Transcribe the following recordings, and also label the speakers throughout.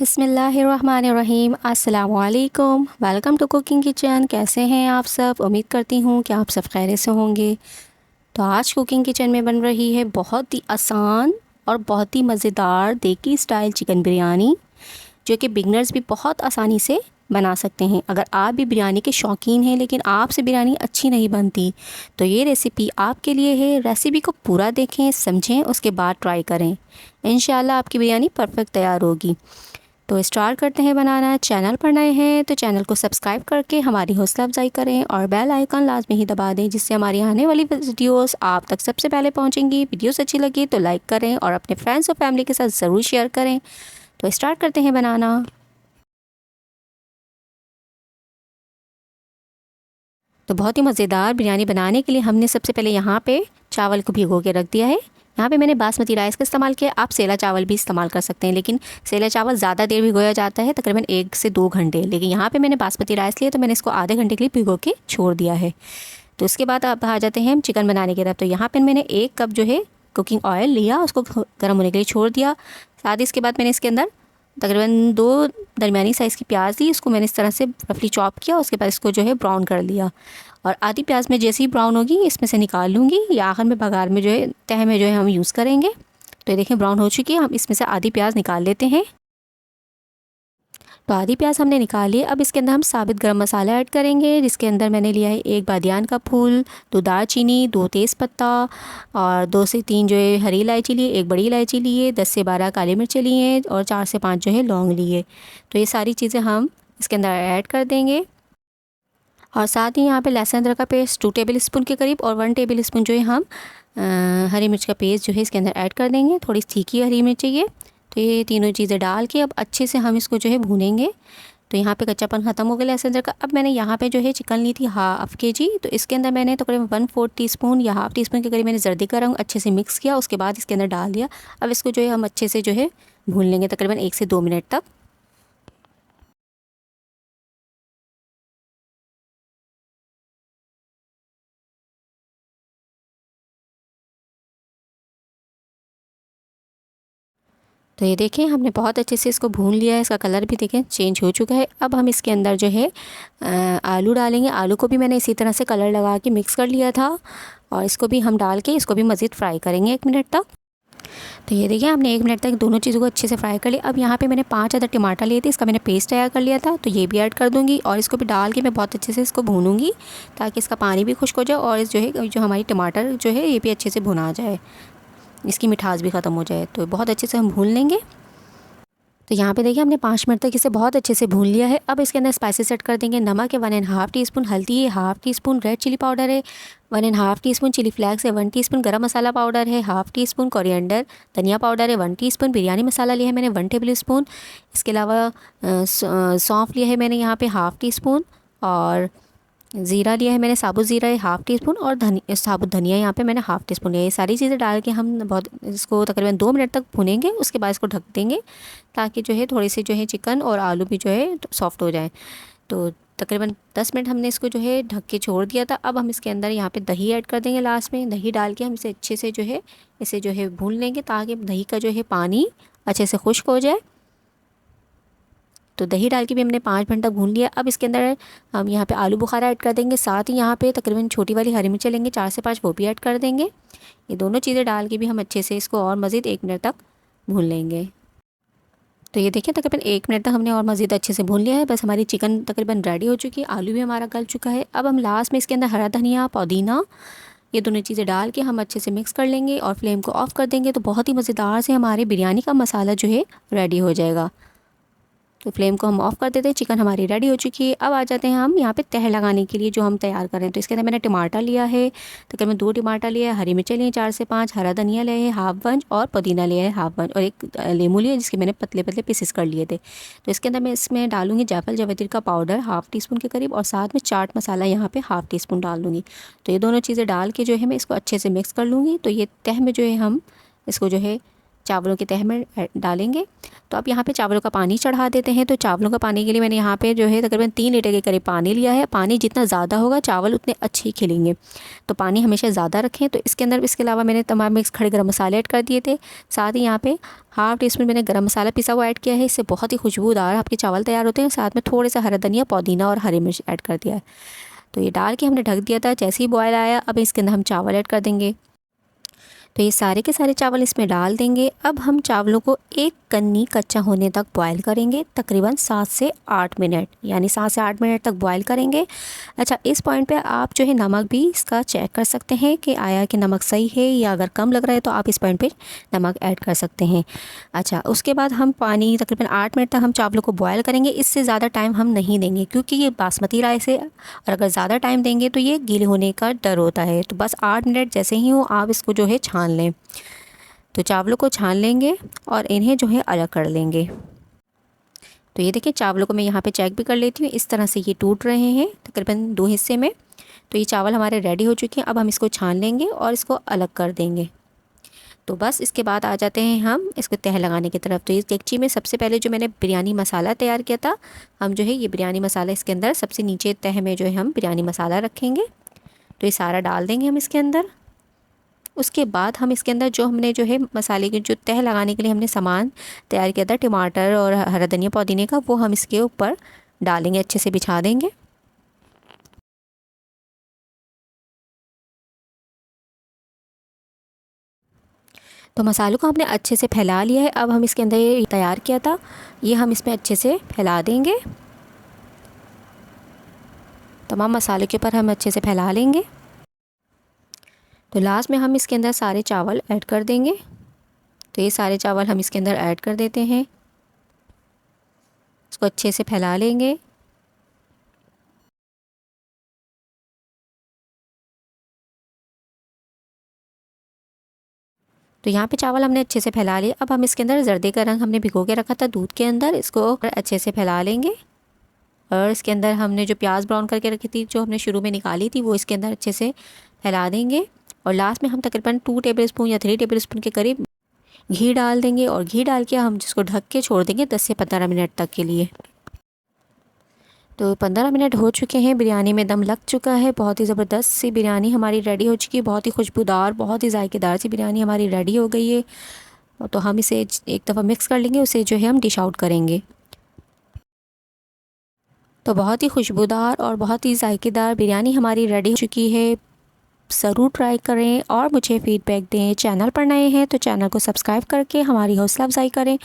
Speaker 1: बिस्मिल्लाहिर्रहमानिर्रहीम। अस्सलाम वालेकुम। Welcome to cooking kitchen. कैसे हैं आप सब? उम्मीद करती हूँ कि आप सब खैरियत से होंगे। तो आज कुकिंग किचन में बन रही है बहुत ही आसान और बहुत ही मज़ेदार देसी स्टाइल चिकन बिरयानी, जो कि बिगनर्स भी बहुत आसानी से बना सकते हैं। अगर आप भी बिरयानी के शौकीन हैं लेकिन आपसे बिरयानी अच्छी नहीं बनती, तो ये रेसिपी आपके लिए है। रेसिपी को पूरा देखें, समझें, उसके बाद ट्राई करें। इंशाल्लाह आपकी बिरयानी परफेक्ट तैयार होगी। तो स्टार्ट करते हैं बनाना। चैनल पर नए हैं तो चैनल को सब्सक्राइब करके हमारी हौसला अफजाई करें और बेल आइकन लाजमी ही दबा दें, जिससे हमारी आने वाली वीडियोस आप तक सबसे पहले पहुंचेंगी। वीडियोस अच्छी लगी तो लाइक करें और अपने फ्रेंड्स और फैमिली के साथ ज़रूर शेयर करें। तो स्टार्ट करते हैं बनाना। तो बहुत ही मज़ेदार बिरयानी बनाने के लिए हमने सबसे पहले यहाँ पे चावल को भिगो के रख दिया है। यहाँ पे मैंने बासमती राइस का इस्तेमाल किया। आप सेला चावल भी इस्तेमाल कर सकते हैं, लेकिन सेला चावल ज़्यादा देर भिगोया जाता है, तकरीबन 1 से 2 घंटे। लेकिन यहाँ पे मैंने बासमती राइस लिया तो मैंने इसको आधे घंटे के लिए भिगो के छोड़ दिया है। तो उसके बाद अब आ जाते हैं हम चिकन बनाने की तरफ। तो यहाँ पर मैंने 1 कप जो है कुकिंग ऑयल लिया, उसको गर्म होने के लिए छोड़ दिया। साथ ही इसके बाद मैंने इसके अंदर तकरीबन 2 दरमियानी साइज़ की प्याज ली, इसको मैंने इस तरह से रफली चॉप किया। उसके बाद इसको जो है ब्राउन कर लिया, और आधी प्याज में जैसे ही ब्राउन होगी इसमें से निकाल लूँगी। या आखिर में बघार में जो है तह में जो है हम यूज़ करेंगे। तो ये देखें ब्राउन हो चुकी है। हम इसमें से आधी प्याज निकाल लेते हैं। तो आधी प्याज हमने निकाली। अब इसके अंदर हम साबित गरम मसाला ऐड करेंगे, जिसके अंदर मैंने लिया है 1 बादियान का फूल, 2 दालचीनी, 2 तेज़पत्ता और 2 से 3 जो है हरी इलायची लिए, 1 बड़ी इलायची लिए, 10 से 12 काली मिर्च लिए और 4 से 5 जो है लौंग लिए। तो ये सारी चीज़ें हम इसके अंदर ऐड कर देंगे। और साथ ही यहाँ पे लहसुन अदरक का पेस्ट 2 टेबल स्पून के करीब और 1 टेबल स्पून जो है हम हरी मिर्च का पेस्ट जो है इसके अंदर ऐड कर देंगे। थोड़ी तीखी हरी मिर्च चाहिए। तो ये तीनों चीज़ें डाल के अब अच्छे से हम इसको जो है भूनेंगे। तो यहाँ पे कच्चापन ख़त्म हो गया लहसुन अदरक का। अब मैंने यहाँ पे जो है चिकन ली थी हाफ़ KG। तो इसके अंदर मैंने तकरीबन 1/4 टीस्पून या हाफ़ टीस्पून के करीब मैंने जर्दी का रंग अच्छे से मिक्स किया। उसके बाद इसके अंदर डाल दिया। अब इसको जो है हम अच्छे से जो है भून लेंगे तकरीबन 1 से 2 मिनट तक। तो ये देखें हमने बहुत अच्छे से इसको भून लिया है। इसका कलर भी देखें चेंज हो चुका है। अब हम इसके अंदर जो है आलू डालेंगे। आलू को भी मैंने इसी तरह से कलर लगा के मिक्स कर लिया था, और इसको भी हम डाल के इसको भी मज़ीद फ्राई करेंगे 1 मिनट तक। तो ये देखिए हमने 1 मिनट तक दोनों चीज़ों को अच्छे से फ्राई कर लिया। अब यहाँ पे मैंने 5 अदर टमाटर लिए थे, इसका मैंने पेस्ट तैयार कर लिया था। तो ये भी ऐड कर दूँगी और इसको भी डाल के मैं बहुत अच्छे से इसको भूनूँगी, ताकि इसका पानी भी खुश्क हो जाए और इस जो है जो हमारी टमाटर जो है ये भी अच्छे से भुना जाए, इसकी मिठास भी ख़त्म हो जाए। तो बहुत अच्छे से हम भून लेंगे। तो यहाँ पे देखिए हमने 5 मिनट तक इसे बहुत अच्छे से भून लिया है। अब इसके अंदर स्पाइसेस ऐड कर देंगे। नमक है 1.5 टीस्पून, हल्दी है 1/2 टीस्पून, रेड चिली पाउडर है 1.5 टीस्पून, चिली फ्लेक्स है 1 टीस्पून, गरम मसाला पाउडर है 1/2 टीस्पून, कोरिएंडर धनिया पाउडर है 1 टीस्पून, बिरयानी मसाला लिया है मैंने 1 टेबल स्पून। इसके अलावा सौंफ लिया है मैंने यहाँ पे 1/2 टीस्पून, और ज़ीरा लिया है मैंने साबुत ज़ीरा है 1/2 टीस्पून, और साबुत धनिया यहाँ पे मैंने 1/2 टीस्पून लिया है। ये सारी चीज़ें डाल के हम बहुत इसको तकरीबन 2 मिनट तक भुनेंगे। उसके बाद इसको ढक देंगे, ताकि जो है थोड़ी सी जो है चिकन और आलू भी जो है सॉफ्ट हो जाए। तो तकरीबन 10 मिनट हमने इसको जो है ढक के छोड़ दिया था। अब हम इसके अंदर यहाँ पे दही ऐड कर देंगे। लास्ट में दही डाल के हम इसे अच्छे से जो है इसे जो है भून लेंगे, ताकि दही का जो है पानी अच्छे से खुश्क हो जाए। तो दही डाल के भी हमने 5 मिनट तक भून लिया। अब इसके अंदर हम यहाँ पे आलू बुखारा ऐड कर देंगे। साथ ही यहाँ पे तकरीबन छोटी वाली हरी मिर्च लेंगे 4 से 5, वो भी ऐड कर देंगे। ये दोनों चीज़ें डाल के भी हम अच्छे से इसको और मज़ीद 1 मिनट तक भून लेंगे। तो ये देखिए तकरीबन 1 मिनट तक हमने और मज़ीद अच्छे से भून लिया है। बस हमारी चिकन तकरीबन रेडी हो चुकी है, आलू भी हमारा गल चुका है। अब हम लास्ट में इसके अंदर हरा धनिया, पुदीना, ये दोनों चीज़ें डाल के हम अच्छे से मिक्स कर लेंगे और फ्लेम को ऑफ़ कर देंगे। तो बहुत ही मज़ेदार से हमारे बिरयानी का मसाला जो है रेडी हो जाएगा। तो फ्लेम को हम ऑफ़ कर देते हैं। चिकन हमारी रेडी हो चुकी है। अब आ जाते हैं हम यहाँ पे तह लगाने के लिए जो हम तैयार करें। तो इसके अंदर मैंने टमाटर लिया है, तकरीबन 2 टमाटर लिया है, हरी मिर्चें लिए 4 से 5, हरा धनिया लिया है 1/2 बंच, और पुदीना लिया है 1/2 बंच, और 1 लेमू लिया जिसके मैंने पतले पतले पीसेस कर लिए थे। तो इसके अंदर मैं इसमें डालूँगी जायफल जावित्री का पाउडर 1/2 टीस्पून के करीब, और साथ में चाट मसाला यहाँ पर 1/2 टीस्पून डाल दूँगी। तो ये दोनों चीज़ें डाल के जो है मैं इसको अच्छे से मिक्स कर लूँगी। तो ये तह में जो है हम इसको जो है चावलों की तह में डालेंगे। तो अब यहाँ पे चावलों का पानी चढ़ा देते हैं। तो चावलों का पानी के लिए मैंने यहाँ पे जो है तकरीबन 3 लीटर के करीब पानी लिया है। पानी जितना ज़्यादा होगा चावल उतने अच्छे खिलेंगे, तो पानी हमेशा ज़्यादा रखें। तो इसके अंदर इसके अलावा मैंने तमाम मिक्स खड़े गरम मसाले ऐड कर दिए थे। साथ ही यहाँ पे हाफ़ टी स्पून मैंने गरम मसाला पिसा हुआ ऐड किया है। इससे बहुत ही खुशबूदार आपके चावल तैयार होते हैं। साथ में थोड़े सा हरा धनिया, पुदीना और हरी मिर्च ऐड कर दिया है। तो ये डाल के हमने ढक दिया था। जैसे ही बॉयल आया, अब इसके अंदर हम चावल ऐड कर देंगे। तो ये सारे के सारे चावल इसमें डाल देंगे। अब हम चावलों को एक कन्नी कच्चा होने तक बॉयल करेंगे, तकरीबन 7 से 8 मिनट, यानी 7 से 8 मिनट तक बॉयल करेंगे। अच्छा, इस पॉइंट पे आप जो है नमक भी इसका चेक कर सकते हैं कि आया कि नमक सही है, या अगर कम लग रहा है तो आप इस पॉइंट पे नमक ऐड कर सकते हैं। अच्छा, उसके बाद हम पानी तकरीबन 8 मिनट तक हम चावलों को बॉयल करेंगे। इससे ज़्यादा टाइम हम नहीं देंगे, क्योंकि ये बासमती राइस है और अगर ज़्यादा टाइम देंगे तो ये गीले होने का डर होता है। तो बस 8 मिनट जैसे ही हो आप इसको जो है छान लें। तो चावलों को छान लेंगे और इन्हें जो है अलग कर लेंगे। तो ये देखिए, चावलों को मैं यहाँ पे चेक भी कर लेती हूँ। इस तरह से ये टूट रहे हैं तकरीबन 2 हिस्से में। तो ये चावल हमारे रेडी हो चुके हैं। अब हम इसको छान लेंगे और इसको अलग कर देंगे। तो बस इसके बाद आ जाते हैं हम इसको तह लगाने की तरफ। तो इस डेगची में सबसे पहले जो मैंने बिरयानी मसाला तैयार किया था, हम जो है ये बिरयानी मसाला इसके अंदर सबसे नीचे तह में जो है हम बिरयानी मसाला रखेंगे। तो ये सारा डाल देंगे हम इसके अंदर। उसके बाद हम इसके अंदर जो हमने जो है मसाले की जो तह लगाने के लिए हमने सामान तैयार किया था, टमाटर और हरा धनिया पुदीने का, वो हम इसके ऊपर डालेंगे, अच्छे से बिछा देंगे। तो मसालों को हमने अच्छे से फैला लिया है। अब हम इसके अंदर ये तैयार किया था, ये हम इसमें अच्छे से फैला देंगे। तमाम मसाले के ऊपर हम अच्छे से फैला लेंगे। तो लास्ट में हम इसके अंदर सारे चावल ऐड कर देंगे। तो ये सारे चावल हम इसके अंदर ऐड कर देते हैं, इसको अच्छे से फैला लेंगे। तो यहाँ पे चावल हमने अच्छे से फैला लिए। अब हम इसके अंदर जर्दे का रंग हमने भिगो के रखा था दूध के अंदर, इसको अच्छे से फैला लेंगे। और इसके अंदर हमने जो प्याज ब्राउन करके रखी थी, जो हमने शुरू में निकाली थी, वो इसके अंदर अच्छे से फैला देंगे। और लास्ट में हम तकरीबन 2 टेबल स्पून या 3 टेबल स्पून के करीब घी डाल देंगे। और घी डाल के हम जिसको ढक के छोड़ देंगे 10 से 15 मिनट तक के लिए। तो 15 मिनट हो चुके हैं, बिरयानी में दम लग चुका है। बहुत ही ज़बरदस्त सी बिरयानी हमारी रेडी हो चुकी है। बहुत ही खुशबूदार, बहुत ही जायकेदार सी बिरयानी हमारी रेडी हो गई है। तो हम इसे एक दफ़ा मिक्स कर लेंगे, उसे जो है हम डिश आउट करेंगे। तो बहुत ही खुशबूदार और बहुत ही जायकेदार बिरयानी हमारी रेडी हो चुकी है। ज़रूर ट्राई करें और मुझे फ़ीडबैक दें। चैनल पर नए हैं तो चैनल को सब्सक्राइब करके हमारी हौसला अफजाई करें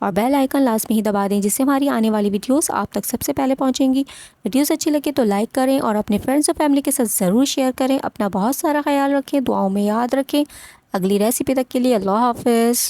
Speaker 1: और बेल आइकन लाजमी ही दबा दें, जिससे हमारी आने वाली वीडियोस आप तक सबसे पहले पहुंचेंगी। वीडियोस अच्छी लगे तो लाइक करें और अपने फ्रेंड्स और फैमिली के साथ ज़रूर शेयर करें। अपना बहुत सारा ख्याल रखें, दुआओं में याद रखें। अगली रेसिपी तक के लिए अल्लाह हाफ़िज़।